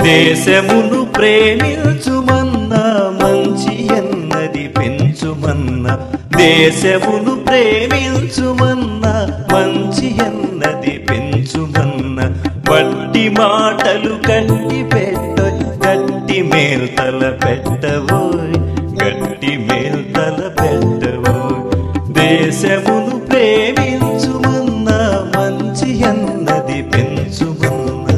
దేశమును ప్రేమించుమన్నా మంచి ఎన్నది పెంచుమన్నా దేశమును ప్రేమించుమన్నా మంచి ఎన్నది పెంచుమన్నా వట్టి మాటలు కట్టి పెట్టోయ్ గట్టి మేల్తల పెట్టవోయ్ గట్టి మేల్తల పెట్టవోయ్ దేశమును ప్రేమించుమన్నా మంచి ఎన్నది పెంచుమన్నా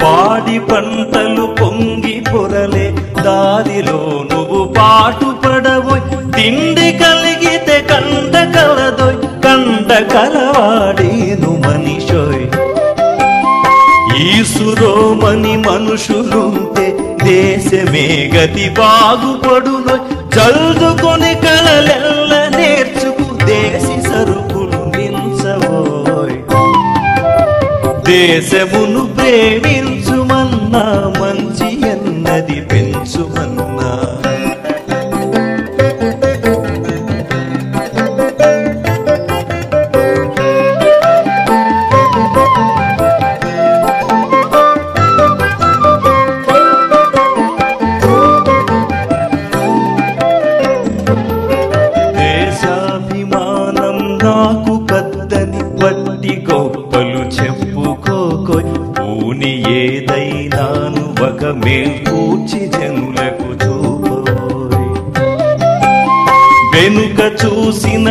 పాడి పంటలు పొంగి పొరలే దారిలో నువ్వు పాటు పడవోయ్ తిండి కలిగితే కంట కలదోయ్ కంట కలవాడేను మనిషోయ్ ఈసురోమని మనుషులుంటే దేశమే గతి బాగుపడునోయ్ చల్దుకొని కలలెల్ల నేర్చుకు దేశీ సరుకులు మించవోయ్ దేశమును ప్రేమించుమన్నా మంచి ఎన్నది పెంచుమన్నా దేశాభిమానం నాకు కద్దని వట్టి గొప్పలు చెప్పుకోకోయ్ పూని ఏదైనాను ఒక మేల్కూర్చి జనులకు చూపోయ్ వెనుక చూసిన